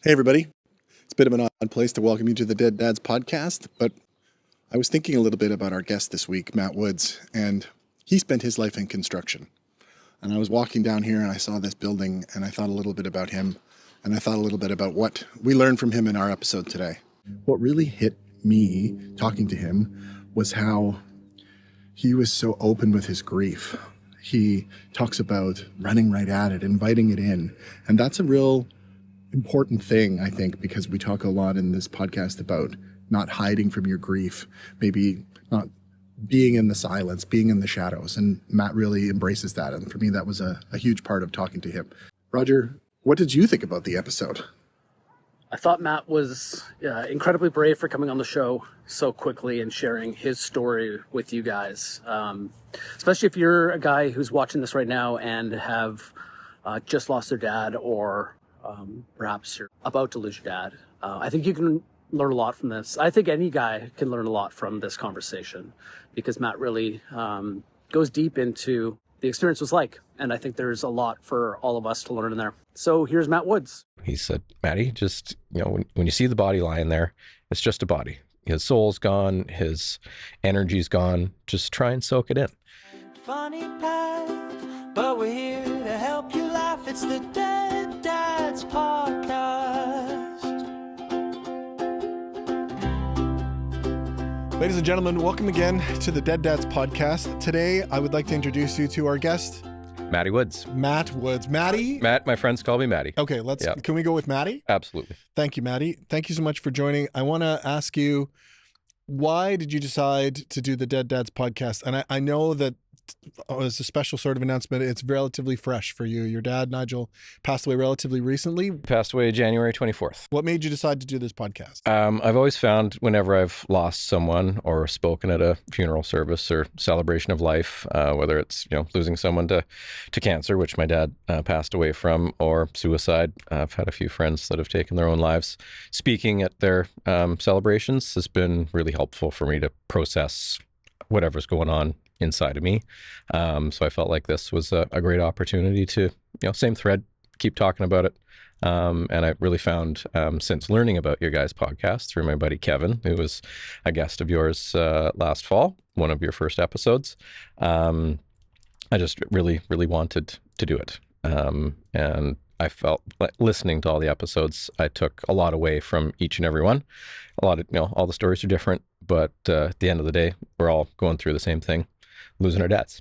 Hey, everybody. It's a bit of an odd place to welcome you to the Dead Dads podcast, but I was thinking a little bit about our guest this week, Matt Woods, and he spent his life in construction. And I was walking down here and I saw this building and I thought a little bit about him and I thought a little bit about what we learned from him in our episode today. What really hit me talking to him was how he was so open with his grief. He talks about running right at it, inviting it in, and that's a real important thing, I think, because we talk a lot in this podcast about not hiding from your grief, maybe not being in the silence, being in the shadows. And Matt really embraces that. And for me, that was a huge part of talking to him. Roger, what did you think about the episode? I thought Matt was incredibly brave for coming on the show so quickly and sharing his story with you guys. Especially if you're a guy who's watching this right now and have just lost their dad, or perhaps you're about to lose your dad. I think you can learn a lot from this. I think any guy can learn a lot from this conversation because Matt really goes deep into the experience was like. And I think there's a lot for all of us to learn in there. So here's Matt Woods. He said, Matty, just, when you see the body lying there, it's just a body. His soul's gone. His energy's gone. Just try and soak it in. Funny path, but we're here to help you laugh. It's the Dead Dads Podcast. Ladies and gentlemen, welcome again to the Dead Dads Podcast. Today, I would like to introduce you to our guest, Matty Woods. Matt Woods. Matty? Matt, my friends call me Matty. Okay, can we go with Matty? Absolutely. Thank you, Matty. Thank you so much for joining. I want to ask you, why did you decide to do the Dead Dads Podcast? And I know that as a special sort of announcement, it's relatively fresh for you. Your dad, Nigel, passed away relatively recently. Passed away January 24th. What made you decide to do this podcast? I've always found whenever I've lost someone or spoken at a funeral service or celebration of life, whether it's losing someone to cancer, which my dad passed away from, or suicide. I've had a few friends that have taken their own lives. Speaking at their celebrations has been really helpful for me to process whatever's going on inside of me. So I felt like this was a great opportunity to, same thread, keep talking about it. And I really found, since learning about your guys' podcast through my buddy Kevin, who was a guest of yours last fall, one of your first episodes, I just really, really wanted to do it. And I felt like listening to all the episodes, I took a lot away from each and every one. A lot of, all the stories are different, but at the end of the day, we're all going through the same thing, losing our dads.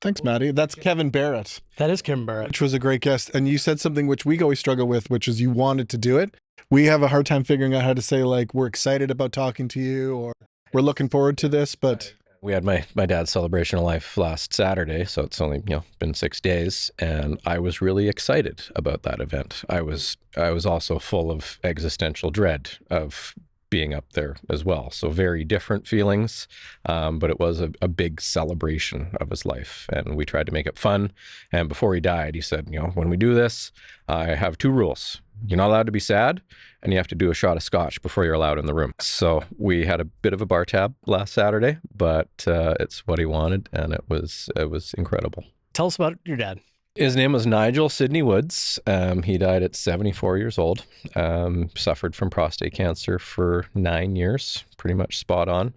Thanks, Matty. That's Kevin Barrett. That is Kevin Barrett. Which was a great guest. And you said something which we always struggle with, which is you wanted to do it. We have a hard time figuring out how to say, like, we're excited about talking to you or we're looking forward to this, but... We had my dad's celebration of life last Saturday, so it's only been 6 days, and I was really excited about that event. I was also full of existential dread of being up there as well. So very different feelings, but it was a big celebration of his life, and we tried to make it fun. And before he died, he said, when we do this, I have 2 rules. You're not allowed to be sad, and you have to do a shot of Scotch before you're allowed in the room. So we had a bit of a bar tab last Saturday, but it's what he wanted, and it was incredible. Tell us about your dad. His name was Nigel Woods. He died at 74 years old. Suffered from prostate cancer for 9 years, pretty much spot on.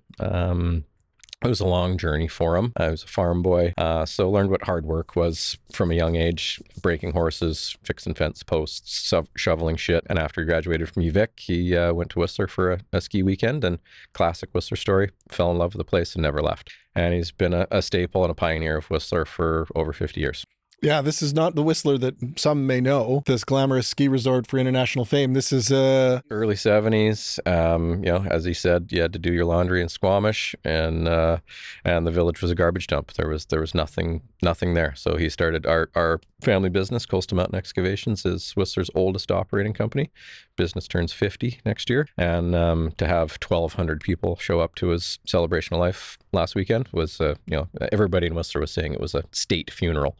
It was a long journey for him. I was a farm boy, so learned what hard work was from a young age, breaking horses, fixing fence posts, shoveling shit. And after he graduated from UVic, he went to Whistler for a ski weekend, and classic Whistler story, fell in love with the place and never left. And he's been a staple and a pioneer of Whistler for over 50 years. Yeah, this is not the Whistler that some may know, this glamorous ski resort for international fame. This is early 70s. As he said, you had to do your laundry in Squamish, and the village was a garbage dump. There was nothing there. So he started our family business. Coastal Mountain Excavations is Whistler's oldest operating company. Business turns 50 next year, and to have 1,200 people show up to his celebration of life last weekend was, everybody in Whistler was saying it was a state funeral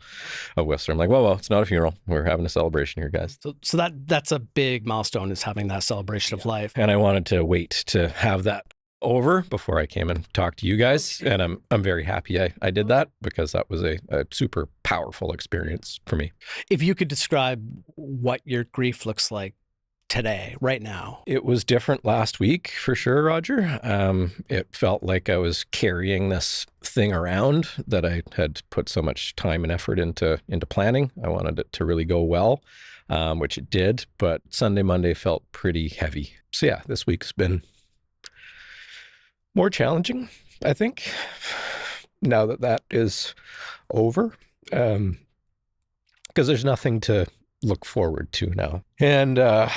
of Whistler. I'm like, well, it's not a funeral. We're having a celebration here, guys. So that's a big milestone, is having that celebration of life. And I wanted to wait to have that over before I came and talked to you guys. And I'm very happy I did that, because that was a super powerful experience for me. If you could describe what your grief looks like today, right now? It was different last week for sure, Roger. It felt like I was carrying this thing around that I had put so much time and effort into planning. I wanted it to really go well, which it did, but Sunday, Monday felt pretty heavy. So yeah, this week's been more challenging, I think, now that that is over, because there's nothing to look forward to now. And I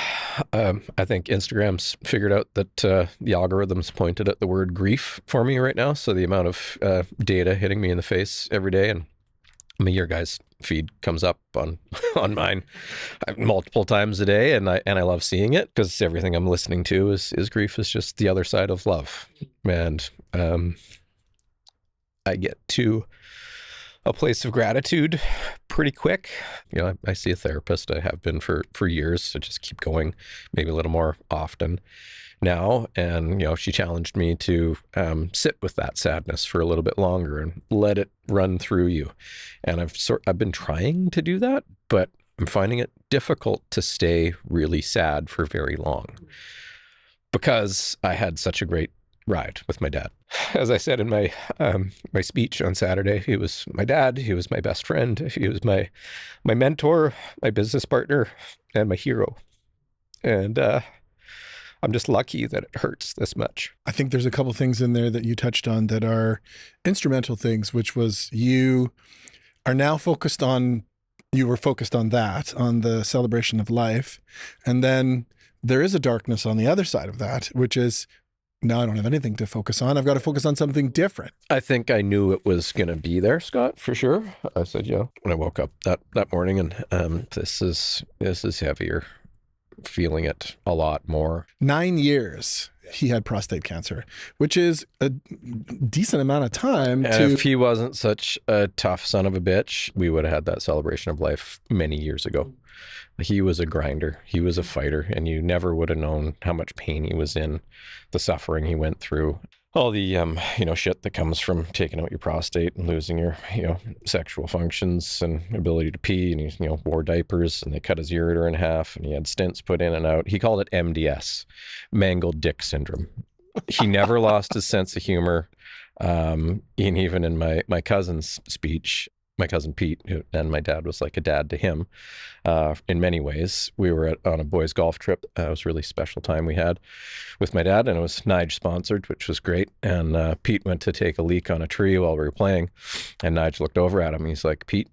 think Instagram's figured out that the algorithms pointed at the word grief for me right now. So the amount of data hitting me in the face every day, and your guys' feed comes up on mine multiple times a day, and I love seeing it because everything I'm listening to is grief is just the other side of love. And I get to a place of gratitude pretty quick. I see a therapist. I have been for years. So just keep going, maybe a little more often now. And, she challenged me to sit with that sadness for a little bit longer and let it run through you. And I've been trying to do that, but I'm finding it difficult to stay really sad for very long because I had such a great ride with my dad. As I said in my my speech on Saturday, he was my dad, he was my best friend, he was my mentor, my business partner, and my hero. And I'm just lucky that it hurts this much. I think there's a couple things in there that you touched on that are instrumental things, which was you were focused on that, on the celebration of life. And then there is a darkness on the other side of that, which is, now I don't have anything to focus on. I've got to focus on something different. I think I knew it was going to be there, Scott, for sure. I said, when I woke up that morning, and this is heavier, feeling it a lot more. 9 years he had prostate cancer, which is a decent amount of time. If he wasn't such a tough son of a bitch, we would have had that celebration of life many years ago. He was a grinder. He was a fighter, and you never would have known how much pain he was in, the suffering he went through, all the, shit that comes from taking out your prostate and losing your, sexual functions and ability to pee. And he, wore diapers, and they cut his ureter in half, and he had stents put in and out. He called it MDS, mangled dick syndrome. He never lost his sense of humor. And even in my cousin's speech, my cousin Pete, and my dad was like a dad to him in many ways. We were on a boys' golf trip. It was a really special time we had with my dad, and it was Nige sponsored, which was great. And Pete went to take a leak on a tree while we were playing, and Nige looked over at him. He's like, "Pete,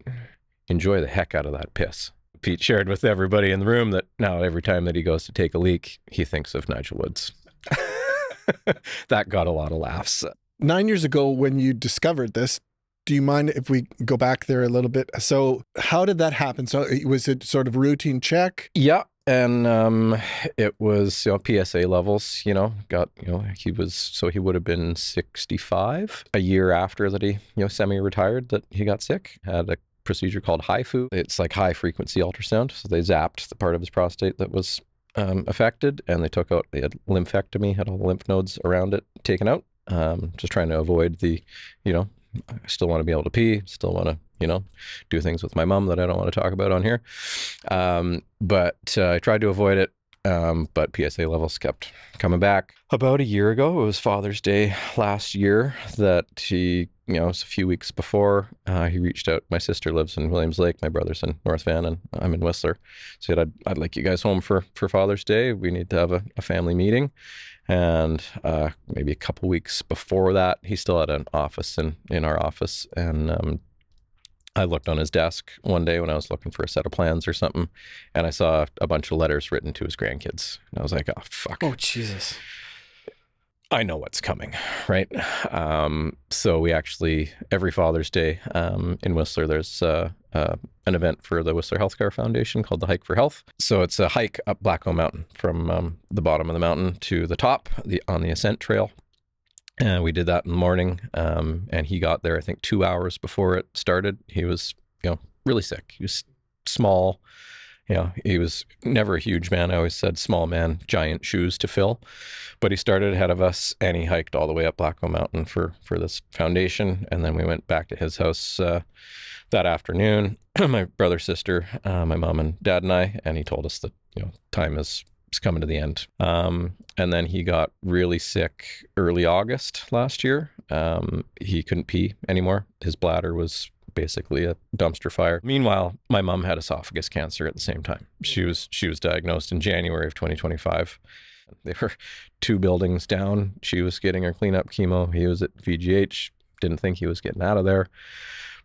enjoy the heck out of that piss." Pete shared with everybody in the room that now every time that he goes to take a leak, he thinks of Nigel Woods. That got a lot of laughs. 9 years ago, when you discovered this, do you mind if we go back there a little bit? So how did that happen? So was it sort of routine check? Yeah. And it was, PSA levels, he would have been 65 a year after that he, semi-retired, that he got sick, had a procedure called HIFU. It's like high frequency ultrasound. So they zapped the part of his prostate that was affected, and they had lymphectomy, had all the lymph nodes around it taken out. Just trying to avoid the, I still want to be able to pee, still want to, do things with my mom that I don't want to talk about on here. But I tried to avoid it. But PSA levels kept coming back. About a year ago, it was Father's Day last year, that he, it was a few weeks before, he reached out. My sister lives in Williams Lake, my brother's in North Van, and I'm in Whistler. Said, I'd like you guys home for Father's Day. We need to have a family meeting. And maybe a couple weeks before that, he still had an office in our office. And I looked on his desk one day when I was looking for a set of plans or something, and I saw a bunch of letters written to his grandkids. And I was like, oh, fuck. Oh, Jesus. I know what's coming, right? So we actually, every Father's Day in Whistler, there's an event for the Whistler Healthcare Foundation called the Hike for Health. So it's a hike up Blackcomb Mountain from the bottom of the mountain to the top on the ascent trail. And we did that in the morning, and he got there, I think, 2 hours before it started. He was, really sick. He was small. He was never a huge man. I always said small man, giant shoes to fill. But he started ahead of us, and he hiked all the way up Blackcomb Mountain for this foundation. And then we went back to his house that afternoon, my brother, sister, my mom and dad and I, and he told us that, time is it's coming to the end. And then he got really sick early August last year. He couldn't pee anymore. His bladder was basically a dumpster fire. Meanwhile, my mom had esophagus cancer at the same time. She was diagnosed in January of 2025. They were 2 buildings down. She was getting her cleanup chemo. He was at VGH. Didn't think he was getting out of there.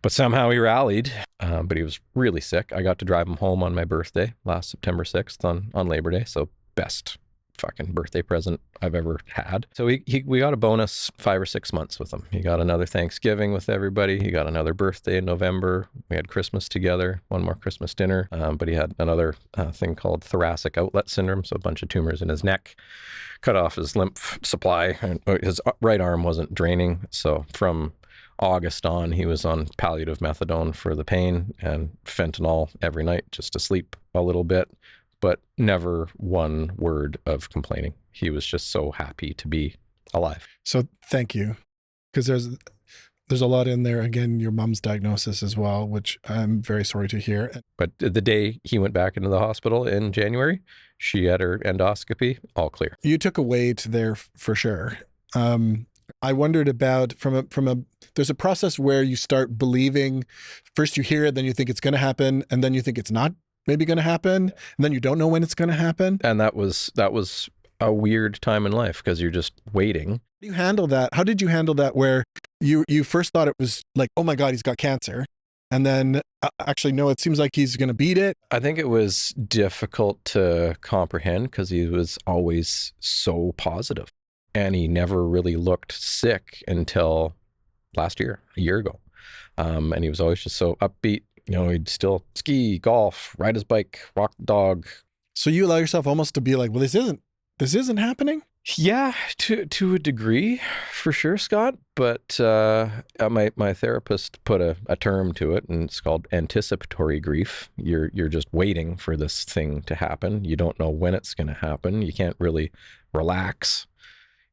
But somehow he rallied, but he was really sick. I got to drive him home on my birthday last September 6th on Labor Day. So best fucking birthday present I've ever had. So we got a bonus 5 or 6 months with him. He got another Thanksgiving with everybody. He got another birthday in November. We had Christmas together, one more Christmas dinner. But he had another thing called thoracic outlet syndrome. So a bunch of tumors in his neck, cut off his lymph supply, and his right arm wasn't draining. So from August on, he was on palliative methadone for the pain and fentanyl every night just to sleep a little bit, but never one word of complaining. He was just so happy to be alive. So thank you, because there's a lot in there. Again, your mom's diagnosis as well, which I'm very sorry to hear. But the day he went back into the hospital in January, she had her endoscopy, all clear. You took a weight there for sure. I wondered about there's a process where you start believing. First you hear it, then you think it's going to happen, and then you think it's not maybe going to happen, and then you don't know when it's going to happen. And that was a weird time in life because you're just waiting. How do you handle that? How did you handle that where you first thought it was like, oh my God, he's got cancer. And then actually, no, it seems like he's going to beat it. I think it was difficult to comprehend because he was always so positive. And he never really looked sick until last year, a year ago. And he was always just so upbeat. You know, he'd still ski, golf, ride his bike, walk the dog. So you allow yourself almost to be like, well, this isn't happening? Yeah, to a degree, for sure, Scott. But my therapist put a term to it, and it's called anticipatory grief. You're just waiting for this thing to happen. You don't know when it's going to happen. You can't really relax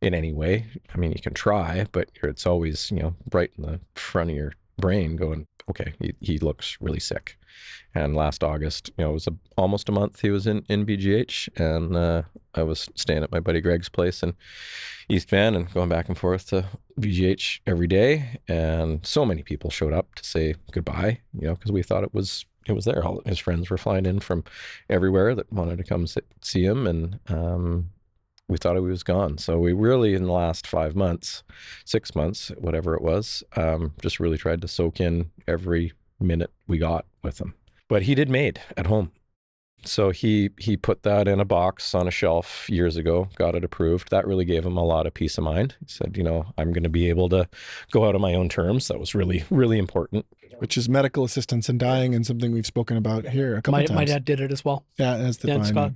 in any way. I mean, you can try, but it's always, right in the front of your brain going, okay, he looks really sick. And last August, it was almost a month he was in BGH, and I was staying at my buddy Greg's place in East Van and going back and forth to BGH every day. And so many people showed up to say goodbye, because we thought it was there. All his friends were flying in from everywhere that wanted to come see him, and we thought he was gone. So we really, in the last 5 months, 6 months, whatever it was, just really tried to soak in every minute we got with him. But he did MAID at home. So he put that in a box on a shelf years ago, got it approved. That really gave him a lot of peace of mind. He said, I'm going to be able to go out on my own terms. That was really, really important. Which is medical assistance in dying, and something we've spoken about here a couple times. My dad did it as well. Yeah, as the Scott.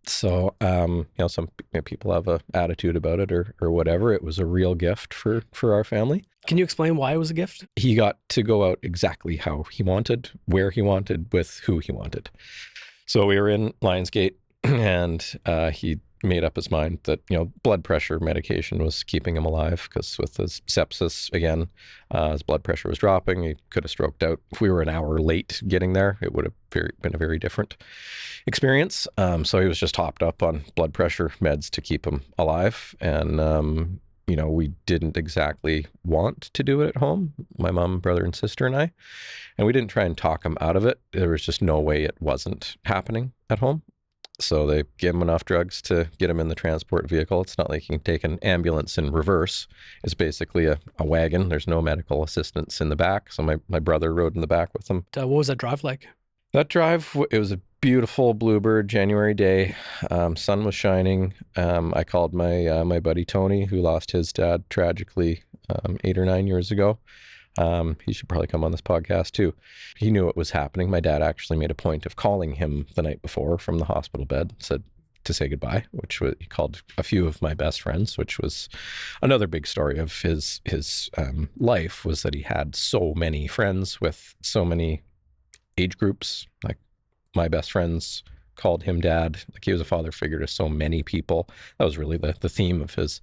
So, some people have a attitude about it or whatever. It was a real gift for our family. Can you explain why it was a gift? He got to go out exactly how he wanted, where he wanted, with who he wanted. So we were in Lionsgate, and he made up his mind that, blood pressure medication was keeping him alive, because with his sepsis, again, his blood pressure was dropping. He could have stroked out. If we were an hour late getting there, it would have been a very different experience. So he was just hopped up on blood pressure meds to keep him alive. And, we didn't exactly want to do it at home, my mom, brother, and sister and I. And we didn't try and talk him out of it. There was just no way it wasn't happening at home. So they gave him enough drugs to get him in the transport vehicle. It's not like you can take an ambulance in reverse. It's basically a wagon. There's no medical assistance in the back. So my brother rode in the back with him. What was that drive like? That drive, it was a beautiful Bluebird January day. Sun was shining. I called my buddy Tony, who lost his dad tragically 8 or 9 years ago. He should probably come on this podcast too. He knew it was happening. My dad actually made a point of calling him the night before from the hospital bed, said to say goodbye, which he called a few of my best friends, which was another big story of his life, was that he had so many friends with so many age groups. Like, my best friends called him dad. Like, he was a father figure to so many people. That was really the theme of his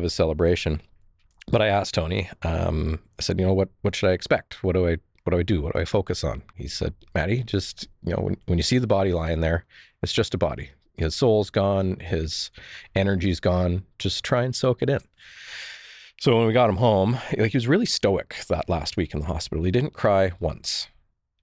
celebration. But I asked Tony, I said, what should I expect? What do I do? What do I focus on? He said, Matty, just, when you see the body lying there, it's just a body. his soul's gone, his energy's gone. Just try and soak it in. So when we got him home, like, he was really stoic that last week in the hospital. He didn't cry once.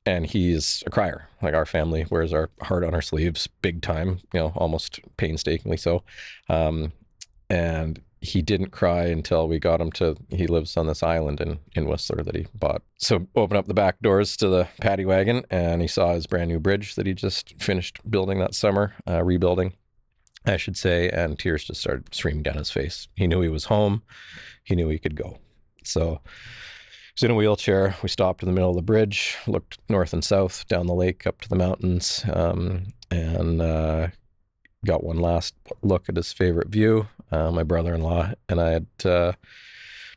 And he's a crier. Like, our family wears our heart on our sleeves big time, almost painstakingly so. And he didn't cry until we got him he lives on this island in Whistler that he bought. So open up the back doors to the paddy wagon, and he saw his brand new bridge that he just finished building that summer, rebuilding, I should say, and tears just started streaming down his face. He knew he was home. He knew he could go. So he's in a wheelchair. We stopped in the middle of the bridge, looked north and south, down the lake, up to the mountains, and got one last look at his favorite view. My brother-in-law and I had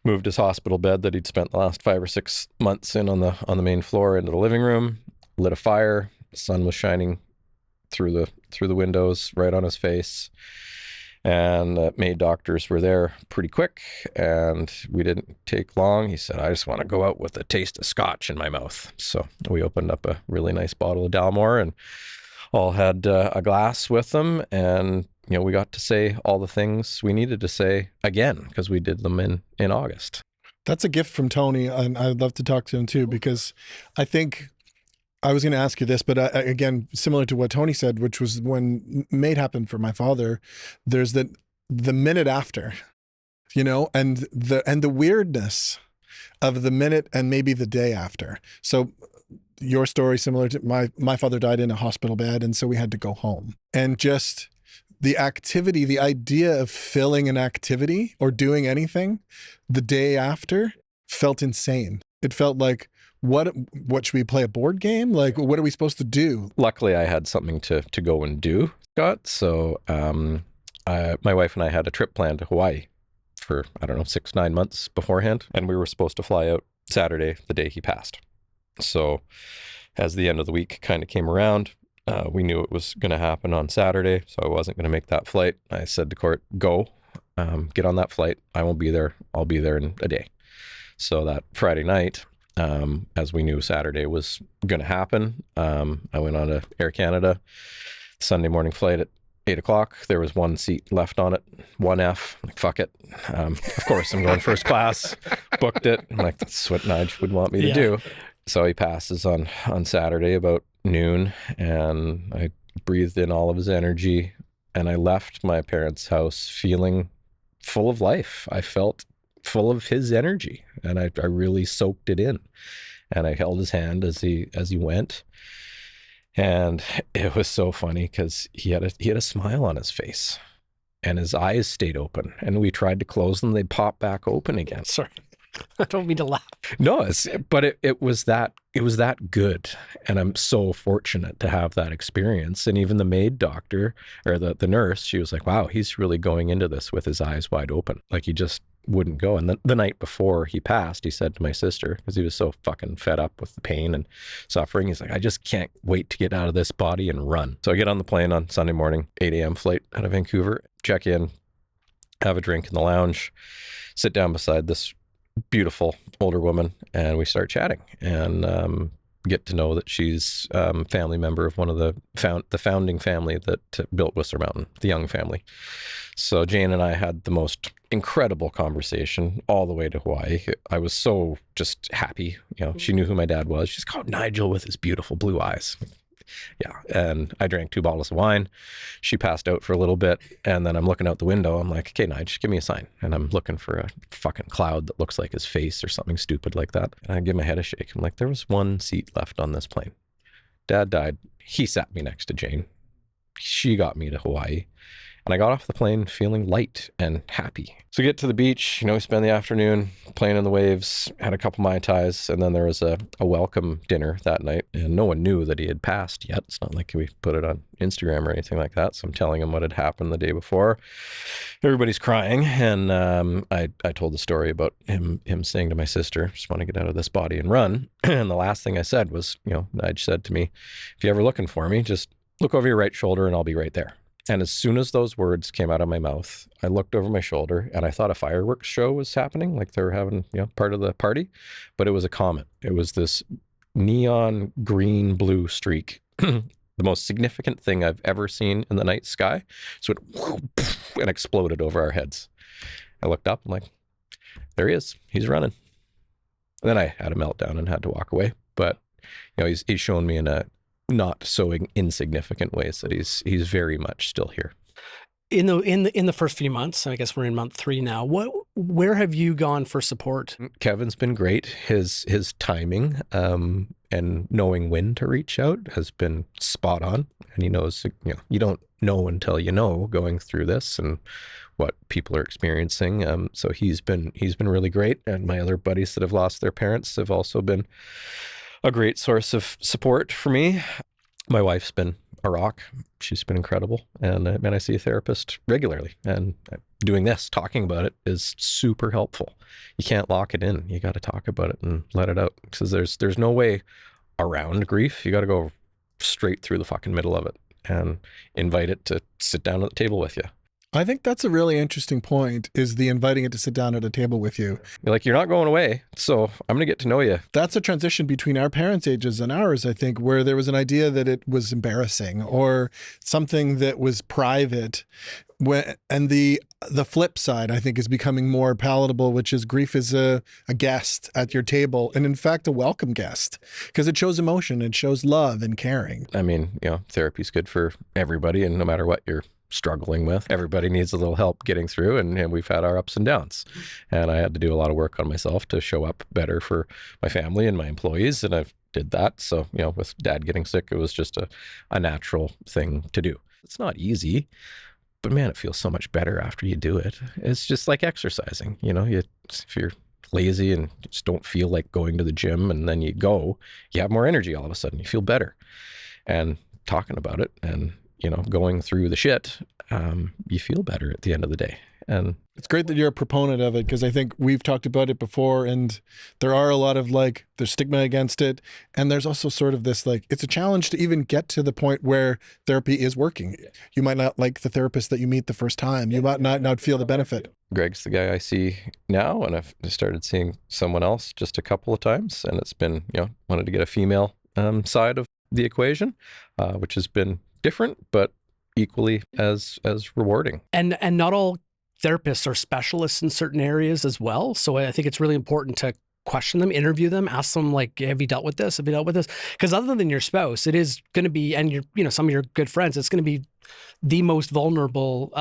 moved his hospital bed that he'd spent the last 5 or 6 months in on the main floor into the living room, lit a fire. The sun was shining through the windows right on his face. And MAID doctors were there pretty quick, and we didn't take long. He said, I just want to go out with a taste of Scotch in my mouth. So we opened up a really nice bottle of Dalmore and all had a glass with them. And, we got to say all the things we needed to say again, because we did them in August. That's a gift from Tony, and I'd love to talk to him too, because I think I was going to ask you this, but again, similar to what Tony said, which was when MAID happened for my father, there's the minute after, and the weirdness of the minute and maybe the day after. So your story, similar to my father died in a hospital bed, and so we had to go home. And just the activity, the idea of filling an activity or doing anything the day after felt insane. It felt like, what should we play, a board game? Like, what are we supposed to do? Luckily, I had something to go and do, Scott. So my wife and I had a trip planned to Hawaii for, 6-9 months beforehand. And we were supposed to fly out Saturday, the day he passed. So as the end of the week kind of came around, we knew it was going to happen on Saturday. So I wasn't going to make that flight. I said to Court, go, get on that flight. I won't be there. I'll be there in a day. So that Friday night, as we knew Saturday was going to happen, I went on to Air Canada, Sunday morning flight at 8:00. There was one seat left on it, 1F. I'm like, fuck it. Of course, I'm going first class, booked it. I'm like, that's what Nige would want me to do. So he passes on Saturday about noon, and I breathed in all of his energy, and I left my parents' house feeling full of life. I felt full of his energy, and I really soaked it in. And I held his hand as he went, and it was so funny because he had a smile on his face, and his eyes stayed open. And we tried to close them; they'd pop back open again. Sorry, I don't mean to laugh. No, but it was that good, and I'm so fortunate to have that experience. And even the MAID doctor, or the nurse, she was like, "Wow, he's really going into this with his eyes wide open, like he just wouldn't go." And the night before he passed, he said to my sister, because he was so fucking fed up with the pain and suffering, he's like, I just can't wait to get out of this body and run. So I get on the plane on Sunday morning, 8 a.m. flight out of Vancouver, check in, have a drink in the lounge, sit down beside this beautiful older woman, and we start chatting, and get to know that she's family member of one of the founding family that built Whistler Mountain, the Young family. So Jane and I had the most incredible conversation all the way to Hawaii. I was so just happy. She knew who my dad was. She's called Nigel with his beautiful blue eyes. Yeah. And I drank 2 bottles of wine. She passed out for a little bit. And then I'm looking out the window. I'm like, okay, Nige, give me a sign. And I'm looking for a fucking cloud that looks like his face or something stupid like that. And I give my head a shake. I'm like, there was 1 seat left on this plane. Dad died. He sat me next to Jane. She got me to Hawaii. And I got off the plane feeling light and happy. So we get to the beach, we spend the afternoon playing in the waves, had a couple Mai Tais, and then there was a welcome dinner that night. And no one knew that he had passed yet. It's not like we put it on Instagram or anything like that. So I'm telling him what had happened the day before. Everybody's crying. And I told the story about him saying to my sister, just want to get out of this body and run. And the last thing I said was, Nige said to me, if you're ever looking for me, just look over your right shoulder and I'll be right there. And as soon as those words came out of my mouth, I looked over my shoulder and I thought a fireworks show was happening, like they were having, part of the party, but it was a comet. It was this neon green blue streak the most significant thing I've ever seen in the night sky. So it went and exploded over our heads. I looked up, I'm like, there he is. He's running. And then I had a meltdown and had to walk away. But he's shown me in a not so insignificant ways that he's very much still here. In the first few months, I guess we're in month 3 now. Where have you gone for support? Kevin's been great. His timing and knowing when to reach out has been spot on. And he knows, you don't know until you know going through this and what people are experiencing. So he's been really great. And my other buddies that have lost their parents have also been a great source of support for me. My wife's been a rock. She's been incredible. And I see a therapist regularly. And doing this, talking about it, is super helpful. You can't lock it in. You got to talk about it and let it out. Because there's no way around grief. You got to go straight through the fucking middle of it and invite it to sit down at the table with you. I think that's a really interesting point, is the inviting it to sit down at a table with you. You're not going away, so I'm going to get to know you. That's a transition between our parents' ages and ours, I think, where there was an idea that it was embarrassing or something that was private. And the flip side, I think, is becoming more palatable, which is grief is a guest at your table, and in fact, a welcome guest, because it shows emotion, it shows love and caring. I mean, therapy's good for everybody, and no matter what you're struggling with, everybody needs a little help getting through, and we've had our ups and downs. And I had to do a lot of work on myself to show up better for my family and my employees, and I've did that. So, with Dad getting sick, it was just a natural thing to do. It's not easy, but man, it feels so much better after you do it. It's just like exercising. If you're lazy and just don't feel like going to the gym, and then you go, you have more energy all of a sudden. You feel better. And talking about it and going through the shit, you feel better at the end of the day. And it's great that you're a proponent of it, because I think we've talked about it before, and there are a lot of there's stigma against it. And there's also sort of this, it's a challenge to even get to the point where therapy is working. You might not like the therapist that you meet the first time. You might not feel the benefit. Greg's the guy I see now, and I've started seeing someone else just a couple of times. And it's been, wanted to get a female side of the equation, which has been different, but equally as rewarding. And not all therapists are specialists in certain areas as well. So I think it's really important to question them, interview them, ask them, have you dealt with this? Have you dealt with this? Because other than your spouse, it is going to be, and some of your good friends, it's going to be the most vulnerable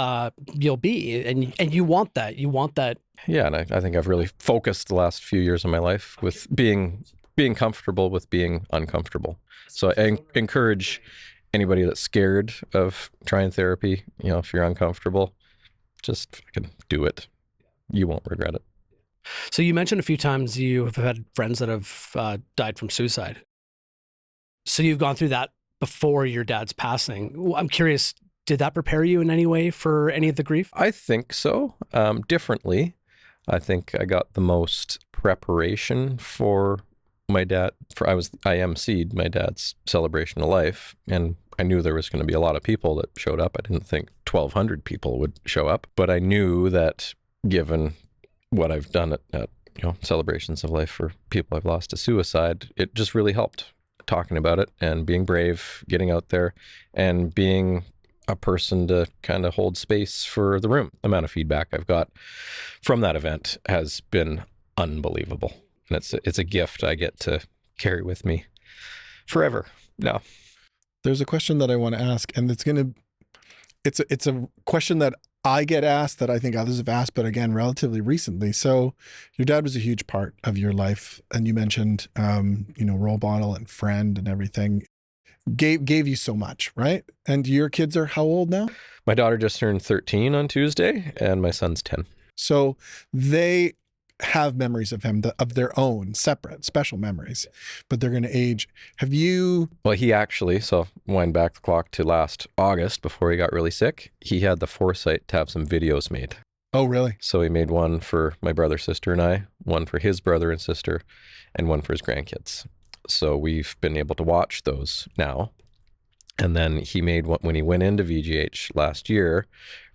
you'll be. And you want that. You want that. Yeah. And I think I've really focused the last few years of my life with being comfortable with being uncomfortable. So I encourage anybody that's scared of trying therapy, if you're uncomfortable, just fucking do it. You won't regret it. So you mentioned a few times you have had friends that have died from suicide. So you've gone through that before your dad's passing. I'm curious, did that prepare you in any way for any of the grief? I think so. Differently. I think I got the most preparation for my dad. I emceed my dad's celebration of life, and I knew there was going to be a lot of people that showed up. I didn't think 1,200 people would show up, but I knew that given what I've done at celebrations of life for people I've lost to suicide, it just really helped talking about it and being brave, getting out there, and being a person to kind of hold space for the room. The amount of feedback I've got from that event has been unbelievable. And it's a gift I get to carry with me forever now. There's a question that I want to ask, and it's a question that I get asked that I think others have asked, but again, relatively recently. So your dad was a huge part of your life, and you mentioned, role model and friend and everything. Gave you so much, right? And your kids are how old now? My daughter just turned 13 on Tuesday, and my son's 10. So they have memories of him, of their own, separate, special memories, but they're going to age. Have you... Well, he actually, so wind back the clock to last August before he got really sick, he had the foresight to have some videos made. Oh, really? So he made one for my brother, sister, and I, one for his brother and sister, and one for his grandkids. So we've been able to watch those now. And then he made one when he went into VGH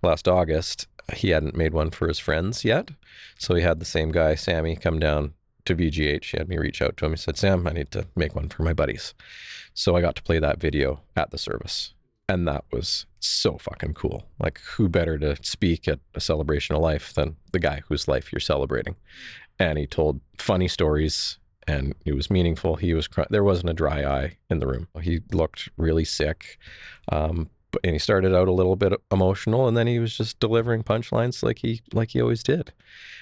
last August. He hadn't made one for his friends yet. So he had the same guy, Sammy, come down to VGH. He had me reach out to him. He said, Sam, I need to make one for my buddies. So I got to play that video at the service. And that was so fucking cool. Like, who better to speak at a celebration of life than the guy whose life you're celebrating? And he told funny stories, and it was meaningful. He was there wasn't a dry eye in the room. He looked really sick. And he started out a little bit emotional, and then he was just delivering punchlines like he always did.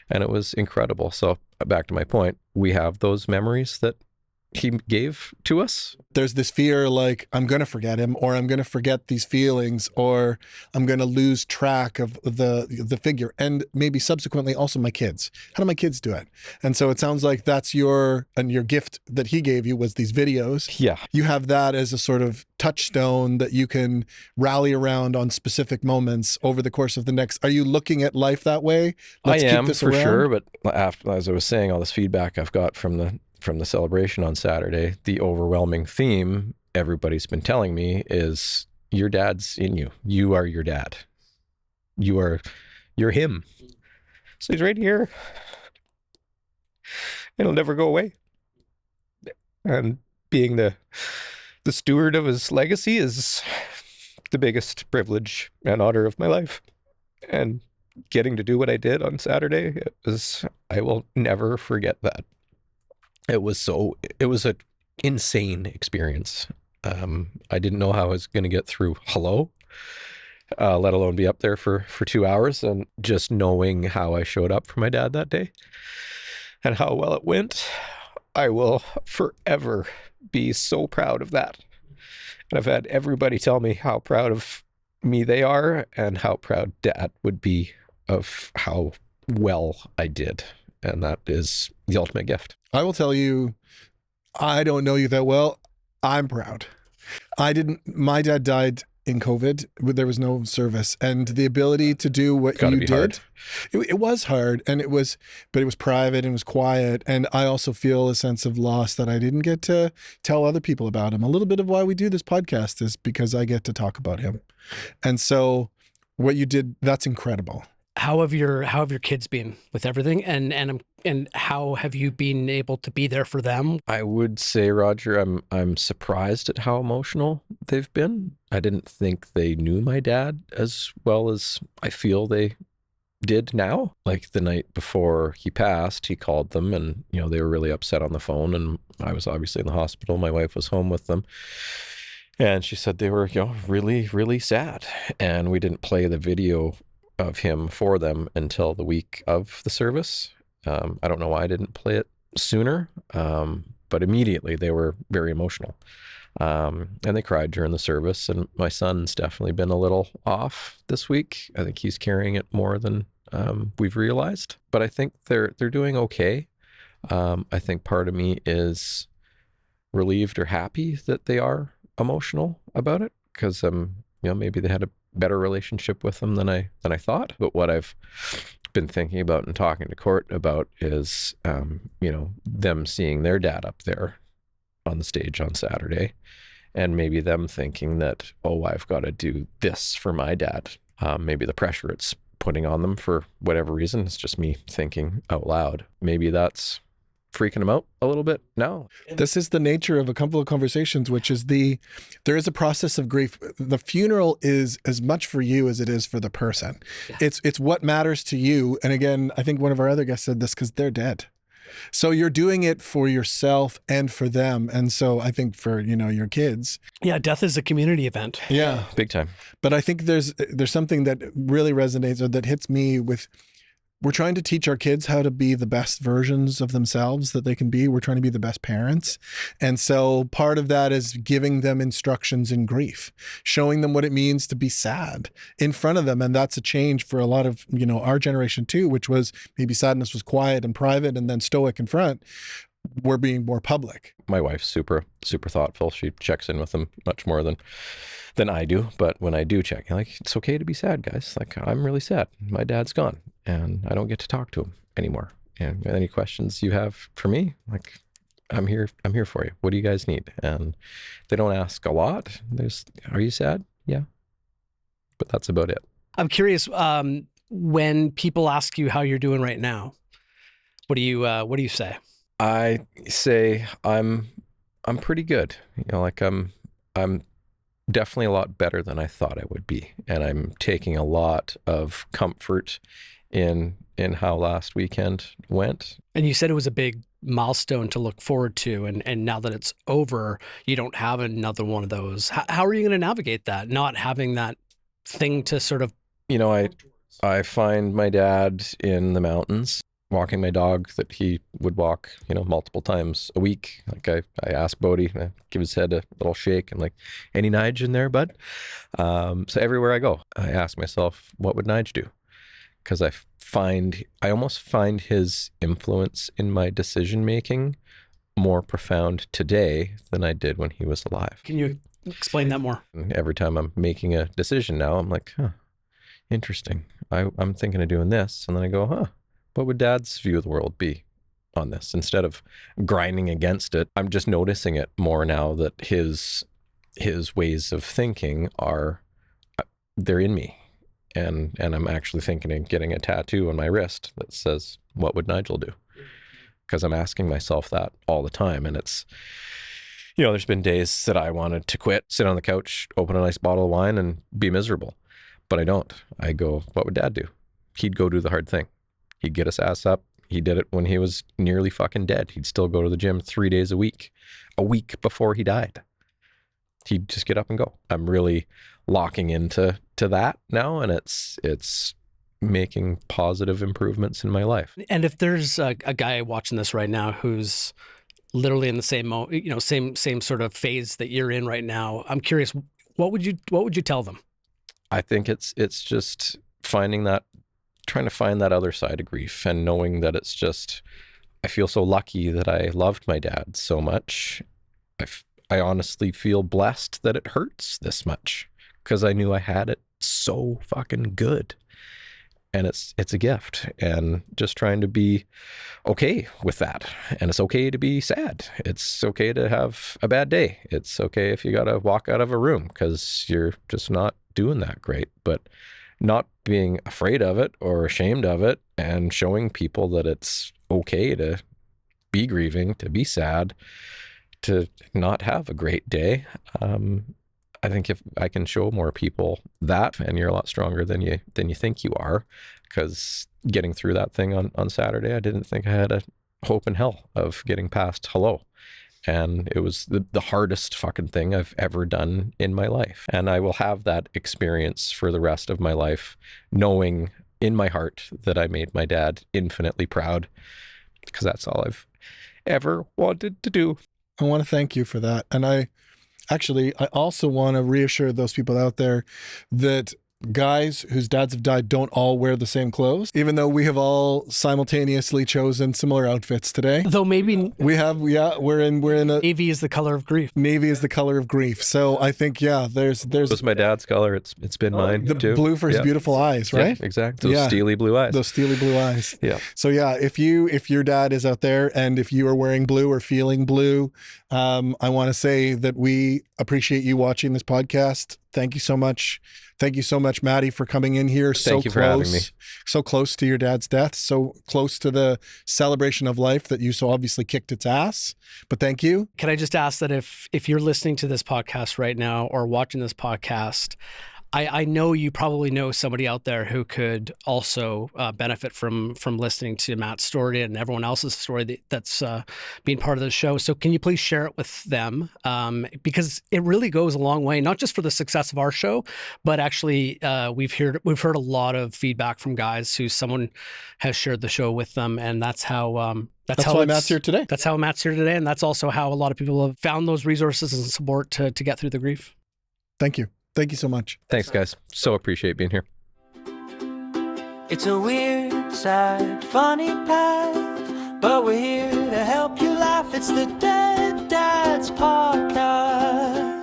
And it was incredible. So back to my point, we have those memories that he gave to us. There's this fear like, I'm going to forget him, or I'm going to forget these feelings, or I'm going to lose track of the figure, and maybe subsequently also my kids. How do my kids do it? And so it sounds like that's your gift that he gave you was these videos. Yeah. You have that as a sort of touchstone that you can rally around on specific moments over the course of the next. Are you looking at life that way? I am, for sure. But as I was saying, all this feedback I've got from the celebration on Saturday, the overwhelming theme everybody's been telling me is your dad's in you. You are your dad. You're him. So he's right here. It'll never go away. And being the steward of his legacy is the biggest privilege and honor of my life. And getting to do what I did on Saturday, I will never forget that. It was an insane experience. I didn't know how I was going to get through hello, let alone be up there for 2 hours. And just knowing how I showed up for my dad that day and how well it went, I will forever be so proud of that. And I've had everybody tell me how proud of me they are and how proud Dad would be of how well I did. And that is the ultimate gift. I will tell you, I don't know you that well. I'm proud. My dad died in COVID. There was no service, and the ability to do what you did, it was hard, but it was private and it was quiet. And I also feel a sense of loss that I didn't get to tell other people about him. A little bit of why we do this podcast is because I get to talk about him. And so what you did, that's incredible. How have your kids been with everything, and how have you been able to be there for them? I would say, Roger, I'm surprised at how emotional they've been. I didn't think they knew my dad as well as I feel they did now. Like the night before he passed, he called them, and they were really upset on the phone, and I was obviously in the hospital. My wife was home with them. And she said they were, really, really sad. And we didn't play the video of him for them until the week of the service. I don't know why I didn't play it sooner, but immediately they were very emotional. And they cried during the service. And my son's definitely been a little off this week. I think he's carrying it more than we've realized. But I think they're doing okay. I think part of me is relieved or happy that they are emotional about it, because maybe they had a better relationship with them than I thought. But what I've been thinking about and talking to Court about is them seeing their dad up there on the stage on Saturday, and maybe them thinking that, oh, I've got to do this for my dad. Maybe the pressure it's putting on them for whatever reason. It's just me thinking out loud. Maybe that's freaking them out a little bit now. This is the nature of a couple of conversations, which is there is a process of grief. The funeral is as much for you as it is for the person. Yeah. It's what matters to you. And again, I think one of our other guests said this, because they're dead. So you're doing it for yourself and for them. And so I think for, your kids. Yeah, death is a community event. Yeah. Big time. But I think there's something that really resonates, or that hits me with. We're trying to teach our kids how to be the best versions of themselves that they can be. We're trying to be the best parents. And so part of that is giving them instructions in grief, showing them what it means to be sad in front of them. And that's a change for a lot of, our generation too, which was maybe sadness was quiet and private and then stoic in front. We're being more public. My wife's super, super thoughtful. She checks in with them much more than I do. But when I do check, it's okay to be sad, guys. I'm really sad. My dad's gone and I don't get to talk to him anymore. And any questions you have for me, I'm here for you. What do you guys need? And they don't ask a lot. Are you sad? Yeah. But that's about it. I'm curious, when people ask you how you're doing right now, what do you say? I say I'm pretty good. Like I'm definitely a lot better than I thought I would be, and I'm taking a lot of comfort in how last weekend went. And you said it was a big milestone to look forward to, and now that it's over, you don't have another one of those. How are you going to navigate that, not having that thing to sort of I find my dad in the mountains walking my dog that he would walk, multiple times a week. Like I ask Bodie, I give his head a little shake and like, any Nige in there, bud? So everywhere I go, I ask myself, what would Nige do? Because I almost find his influence in my decision making more profound today than I did when he was alive. Can you explain that more? And every time I'm making a decision now, I'm like, interesting. I'm thinking of doing this. And then I go, what would Dad's view of the world be on this? Instead of grinding against it, I'm just noticing it more now that his ways of thinking they're in me. And I'm actually thinking of getting a tattoo on my wrist that says, what would Nigel do? Because I'm asking myself that all the time. And it's, there's been days that I wanted to quit, sit on the couch, open a nice bottle of wine and be miserable. But I don't. I go, what would Dad do? He'd go do the hard thing. He'd get his ass up. He did it when he was nearly fucking dead. He'd still go to the gym 3 days a week before he died. He'd just get up and go. I'm really locking into that now, and it's making positive improvements in my life. And if there's a guy watching this right now who's literally in the same sort of phase that you're in right now, I'm curious, what would you tell them? I think it's just trying to find that other side of grief, and knowing that it's just, I feel so lucky that I loved my dad so much. I honestly feel blessed that it hurts this much, because I knew I had it so fucking good. And it's a gift, and just trying to be okay with that. And it's okay to be sad. It's okay to have a bad day. It's okay if you got to walk out of a room because you're just not doing that great, but not being afraid of it or ashamed of it, and showing people that it's okay to be grieving, to be sad, to not have a great day. I think if I can show more people that, and you're a lot stronger than you think you are, because getting through that thing on Saturday, I didn't think I had a hope in hell of getting past hello. And it was the hardest fucking thing I've ever done in my life. And I will have that experience for the rest of my life, knowing in my heart that I made my dad infinitely proud, because that's all I've ever wanted to do. I want to thank you for that. And I also want to reassure those people out there that guys whose dads have died don't all wear the same clothes, even though we have all simultaneously chosen similar outfits today. Though maybe we have, we're in a navy is the color of grief. Navy is the color of grief. So I think, there's It was my dad's color. It's been mine the too. blue for his beautiful eyes, right? Yeah, exactly. Those steely blue eyes. Those steely blue eyes. Yeah. So if your dad is out there, and if you are wearing blue or feeling blue, I want to say that we appreciate you watching this podcast. Thank you so much. Thank you so much, Matty, for coming in here. Thank you for having me. So close to your dad's death, so close to the celebration of life that you so obviously kicked its ass. But thank you. Can I just ask that if you're listening to this podcast right now or watching this podcast, I know you probably know somebody out there who could also benefit from listening to Matt's story and everyone else's story that's being part of the show. So can you please share it with them? Because it really goes a long way, not just for the success of our show, but actually we've heard a lot of feedback from guys who someone has shared the show with them, and that's how that's how Matt's here today. That's how Matt's here today, and that's also how a lot of people have found those resources and support to get through the grief. Thank you. Thank you so much. Thanks, guys. So appreciate being here. It's a weird, sad, funny path, but we're here to help you laugh. It's the Dead Dads Podcast.